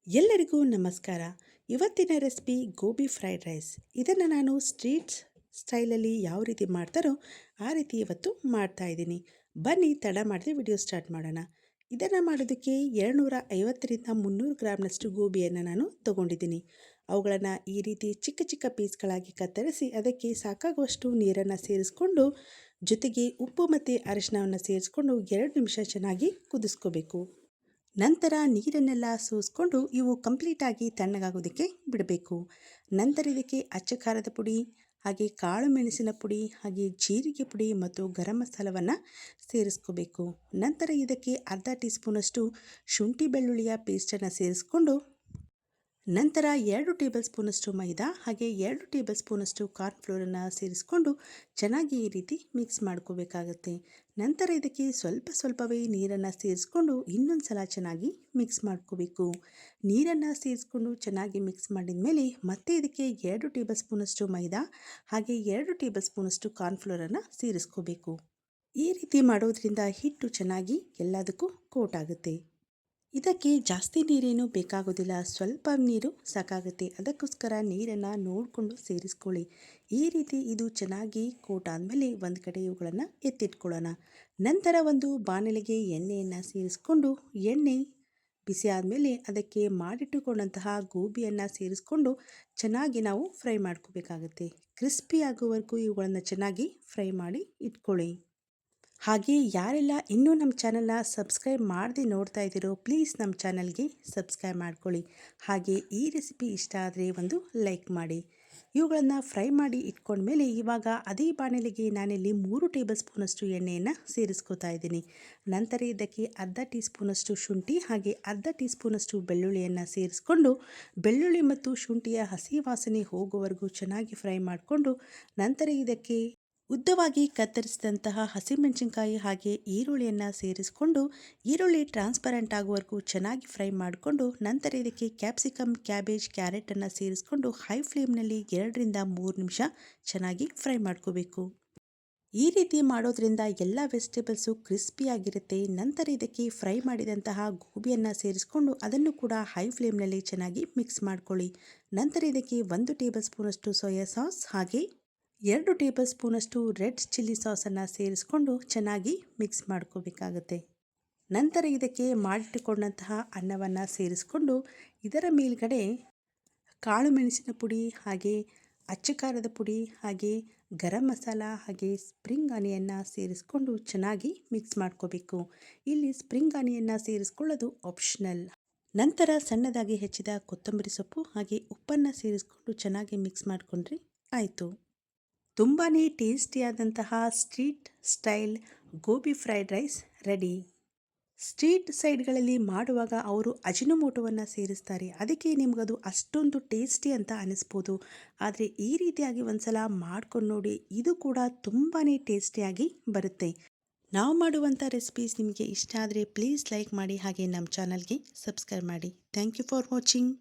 ಎಲ್ಲರಿಗೂ ನಮಸ್ಕಾರ. ಇವತ್ತಿನ ರೆಸಿಪಿ ಗೋಬಿ ಫ್ರೈಡ್ ರೈಸ್. ಇದನ್ನು ನಾನು ಸ್ಟ್ರೀಟ್ ಸ್ಟೈಲಲ್ಲಿ ಯಾವ ರೀತಿ ಮಾಡ್ತಾರೋ ಆ ರೀತಿ ಇವತ್ತು ಮಾಡ್ತಾ ಇದ್ದೀನಿ. ಬನ್ನಿ ತಡ ಮಾಡದೆ ವಿಡಿಯೋ ಸ್ಟಾರ್ಟ್ ಮಾಡೋಣ. ಇದನ್ನು ಮಾಡೋದಕ್ಕೆ 250ರಿಂದ 300 ಗ್ರಾಮ್ನಷ್ಟು ಗೋಬಿಯನ್ನು ನಾನು ತೊಗೊಂಡಿದ್ದೀನಿ. ಅವುಗಳನ್ನು ಈ ರೀತಿ ಚಿಕ್ಕ ಚಿಕ್ಕ ಪೀಸ್ಗಳಾಗಿ ಕತ್ತರಿಸಿ ಅದಕ್ಕೆ ಸಾಕಾಗುವಷ್ಟು ನೀರನ್ನು ಸೇರಿಸ್ಕೊಂಡು ಜೊತೆಗೆ ಉಪ್ಪು ಮತ್ತು ಅರಿಶಿನವನ್ನು ಸೇರಿಸ್ಕೊಂಡು 2 ನಿಮಿಷ ಚೆನ್ನಾಗಿ ಕುದಿಸ್ಕೋಬೇಕು. ನಂತರ ನೀರನ್ನೆಲ್ಲ ಸೋಸಿಕೊಂಡು ಇವು ಕಂಪ್ಲೀಟಾಗಿ ತಣ್ಣಗಾಗೋದಕ್ಕೆ ಬಿಡಬೇಕು. ನಂತರ ಇದಕ್ಕೆ ಅಚ್ಚ ಖಾರದ ಪುಡಿ, ಹಾಗೆ ಕಾಳು ಮೆಣಸಿನ ಪುಡಿ, ಹಾಗೆ ಜೀರಿಗೆ ಪುಡಿ ಮತ್ತು ಗರಂ ಮಸಾಲವನ್ನು ಸೇರಿಸ್ಕೋಬೇಕು. ನಂತರ ಇದಕ್ಕೆ ಅರ್ಧ ಟೀ ಸ್ಪೂನಷ್ಟು ಶುಂಠಿ ಬೆಳ್ಳುಳ್ಳಿಯ ಪೇಸ್ಟನ್ನು ಸೇರಿಸ್ಕೊಂಡು ನಂತರ 2 ಟೇಬಲ್ ಸ್ಪೂನಷ್ಟು ಮೈದಾ ಹಾಗೆ 2 ಟೇಬಲ್ ಸ್ಪೂನಷ್ಟು ಕಾರ್ನ್ಫ್ಲೋರನ್ನು ಸೇರಿಸ್ಕೊಂಡು ಚೆನ್ನಾಗಿ ಈ ರೀತಿ ಮಿಕ್ಸ್ ಮಾಡ್ಕೋಬೇಕಾಗತ್ತೆ. ನಂತರ ಇದಕ್ಕೆ ಸ್ವಲ್ಪವೇ ನೀರನ್ನು ಸೇರಿಸ್ಕೊಂಡು ಇನ್ನೊಂದು ಸಲ ಚೆನ್ನಾಗಿ ಮಿಕ್ಸ್ ಮಾಡ್ಕೋಬೇಕು. ನೀರನ್ನು ಸೇರಿಸ್ಕೊಂಡು ಚೆನ್ನಾಗಿ ಮಿಕ್ಸ್ ಮಾಡಿದ ಮೇಲೆ ಮತ್ತೆ ಇದಕ್ಕೆ 2 ಟೇಬಲ್ ಸ್ಪೂನಷ್ಟು ಮೈದಾ ಹಾಗೆ 2 ಟೇಬಲ್ ಸ್ಪೂನಷ್ಟು ಕಾರ್ನ್ಫ್ಲೋರನ್ನು ಸೇರಿಸ್ಕೋಬೇಕು. ಈ ರೀತಿ ಮಾಡೋದ್ರಿಂದ ಹಿಟ್ಟು ಚೆನ್ನಾಗಿ ಎಲ್ಲದಕ್ಕೂ ಕೋಟ್ ಆಗುತ್ತೆ. ಇದಕ್ಕೆ ಜಾಸ್ತಿ ನೀರೇನು ಬೇಕಾಗೋದಿಲ್ಲ, ಸ್ವಲ್ಪ ನೀರು ಸಾಕಾಗುತ್ತೆ. ಅದಕ್ಕೋಸ್ಕರ ನೀರನ್ನು ನೋಡಿಕೊಂಡು ಸೇರಿಸ್ಕೊಳ್ಳಿ. ಈ ರೀತಿ ಇದು ಚೆನ್ನಾಗಿ ಕೋಟ್ ಆದಮೇಲೆ ಒಂದು ಕಡೆ ಇವುಗಳನ್ನು ಎತ್ತಿಟ್ಕೊಳ್ಳೋಣ. ನಂತರ ಒಂದು ಬಾಣಲೆಗೆ ಎಣ್ಣೆಯನ್ನು ಸೇರಿಸ್ಕೊಂಡು ಎಣ್ಣೆ ಬಿಸಿ ಆದಮೇಲೆ ಅದಕ್ಕೆ ಮಾಡಿಟ್ಟುಕೊಂಡಂತಹ ಗೋಬಿಯನ್ನು ಸೇರಿಸ್ಕೊಂಡು ಚೆನ್ನಾಗಿ ನಾವು ಫ್ರೈ ಮಾಡ್ಕೋಬೇಕಾಗತ್ತೆ. ಕ್ರಿಸ್ಪಿ ಆಗೋವರೆಗೂ ಇವುಗಳನ್ನು ಚೆನ್ನಾಗಿ ಫ್ರೈ ಮಾಡಿ ಇಟ್ಕೊಳ್ಳಿ. ಹಾಗೆ ಯಾರೆಲ್ಲ ಇನ್ನೂ ನಮ್ಮ ಚಾನಲ್ನ ಸಬ್ಸ್ಕ್ರೈಬ್ ಮಾಡದೆ ನೋಡ್ತಾ ಇದ್ದೀರೋ ಪ್ಲೀಸ್ ನಮ್ಮ ಚಾನಲ್ಗೆ ಸಬ್ಸ್ಕ್ರೈಬ್ ಮಾಡ್ಕೊಳ್ಳಿ. ಹಾಗೆ ಈ ರೆಸಿಪಿ ಇಷ್ಟ ಆದರೆ ಒಂದು ಲೈಕ್ ಮಾಡಿ. ಇವುಗಳನ್ನು ಫ್ರೈ ಮಾಡಿ ಇಟ್ಕೊಂಡ್ಮೇಲೆ ಇವಾಗ ಅದೇ ಬಾಣಲೆಗೆ ನಾನಿಲ್ಲಿ 3 ಟೇಬಲ್ ಸ್ಪೂನಷ್ಟು ಎಣ್ಣೆಯನ್ನು ಸೇರಿಸ್ಕೋತಾ ಇದ್ದೀನಿ. ನಂತರ ಇದಕ್ಕೆ ಅರ್ಧ ಟೀ ಸ್ಪೂನಷ್ಟು ಶುಂಠಿ ಹಾಗೆ ಅರ್ಧ ಟೀ ಸ್ಪೂನಷ್ಟು ಬೆಳ್ಳುಳ್ಳಿಯನ್ನು ಸೇರಿಸ್ಕೊಂಡು ಬೆಳ್ಳುಳ್ಳಿ ಮತ್ತು ಶುಂಠಿಯ ಹಸಿ ವಾಸನೆ ಹೋಗುವವರೆಗೂ ಚೆನ್ನಾಗಿ ಫ್ರೈ ಮಾಡಿಕೊಂಡು ನಂತರ ಇದಕ್ಕೆ ಉದ್ದವಾಗಿ ಕತ್ತರಿಸಿದಂತಹ ಹಸಿಮೆಣಸಿನಕಾಯಿ ಹಾಗೆ ಈರುಳ್ಳಿಯನ್ನು ಸೇರಿಸ್ಕೊಂಡು ಈರುಳ್ಳಿ ಟ್ರಾನ್ಸ್ಪರೆಂಟ್ ಆಗುವವರೆಗೂ ಚೆನ್ನಾಗಿ ಫ್ರೈ ಮಾಡಿಕೊಂಡು ನಂತರ ಇದಕ್ಕೆ ಕ್ಯಾಪ್ಸಿಕಮ್, ಕ್ಯಾಬೇಜ್, ಕ್ಯಾರೆಟನ್ನು ಸೇರಿಸ್ಕೊಂಡು ಹೈ ಫ್ಲೇಮ್ನಲ್ಲಿ 2ರಿಂದ 3 ನಿಮಿಷ ಚೆನ್ನಾಗಿ ಫ್ರೈ ಮಾಡ್ಕೋಬೇಕು. ಈ ರೀತಿ ಮಾಡೋದ್ರಿಂದ ಎಲ್ಲ ವೆಜಿಟೇಬಲ್ಸು ಕ್ರಿಸ್ಪಿಯಾಗಿರುತ್ತೆ. ನಂತರ ಇದಕ್ಕೆ ಫ್ರೈ ಮಾಡಿದಂತಹ ಗೋಬಿಯನ್ನು ಸೇರಿಸ್ಕೊಂಡು ಅದನ್ನು ಕೂಡ ಹೈ ಫ್ಲೇಮ್ನಲ್ಲಿ ಚೆನ್ನಾಗಿ ಮಿಕ್ಸ್ ಮಾಡ್ಕೊಳ್ಳಿ. ನಂತರ ಇದಕ್ಕೆ 1 ಟೇಬಲ್ ಸ್ಪೂನಷ್ಟು ಸೋಯಾ ಸಾಸ್ ಹಾಗೆ 2 ಟೇಬಲ್ ಸ್ಪೂನಷ್ಟು ರೆಡ್ ಚಿಲ್ಲಿ ಸಾಸನ್ನು ಸೇರಿಸ್ಕೊಂಡು ಚೆನ್ನಾಗಿ ಮಿಕ್ಸ್ ಮಾಡ್ಕೋಬೇಕಾಗತ್ತೆ. ನಂತರ ಇದಕ್ಕೆ ಮಾಡಿಟ್ಟುಕೊಂಡಂತಹ ಅನ್ನವನ್ನು ಸೇರಿಸ್ಕೊಂಡು ಇದರ ಮೇಲ್ಗಡೆ ಕಾಳು ಮೆಣಸಿನ ಪುಡಿ ಹಾಗೆ ಅಚ್ಚ ಖಾರದ ಪುಡಿ ಹಾಗೆ ಗರಂ ಮಸಾಲ ಹಾಗೆ ಸ್ಪ್ರಿಂಗ್ ಆನಿಯನ್ನ ಸೇರಿಸ್ಕೊಂಡು ಚೆನ್ನಾಗಿ ಮಿಕ್ಸ್ ಮಾಡ್ಕೋಬೇಕು. ಇಲ್ಲಿ ಸ್ಪ್ರಿಂಗ್ ಆನಿಯನ್ನ ಸೇರಿಸ್ಕೊಳ್ಳೋದು ಆಪ್ಷನಲ್. ನಂತರ ಸಣ್ಣದಾಗಿ ಹೆಚ್ಚಿದ ಕೊತ್ತಂಬರಿ ಸೊಪ್ಪು ಹಾಗೆ ಉಪ್ಪನ್ನು ಸೇರಿಸ್ಕೊಂಡು ಚೆನ್ನಾಗಿ ಮಿಕ್ಸ್ ಮಾಡಿಕೊಂಡ್ರೆ ಆಯಿತು. ತುಂಬಾ ಟೇಸ್ಟಿಯಾದಂತಹ street style gobi fried rice ready. Street ಸೈಡ್ಗಳಲ್ಲಿ ಮಾಡುವಾಗ ಅವರು ಅಜಿನೋಮೋಟೋವನ್ನು ಸೇರಿಸ್ತಾರೆ, ಅದಕ್ಕೆ ನಿಮಗದು ಅಷ್ಟೊಂದು ಟೇಸ್ಟಿ ಅಂತ ಅನಿಸ್ಬೋದು. ಆದರೆ ಈ ರೀತಿಯಾಗಿ ಒಂದ್ಸಲ ಮಾಡ್ಕೊಂಡು ನೋಡಿ, ಇದು ಕೂಡ ತುಂಬಾ ಟೇಸ್ಟಿಯಾಗಿ ಬರುತ್ತೆ. ನಾವು ಮಾಡುವಂಥ ರೆಸಿಪೀಸ್ ನಿಮಗೆ ಇಷ್ಟ ಆದರೆ ಪ್ಲೀಸ್ ಲೈಕ್ ಮಾಡಿ ಹಾಗೆ ನಮ್ಮ ಚಾನಲ್ಗೆ ಸಬ್ಸ್ಕ್ರೈಬ್ ಮಾಡಿ. Thank you for watching.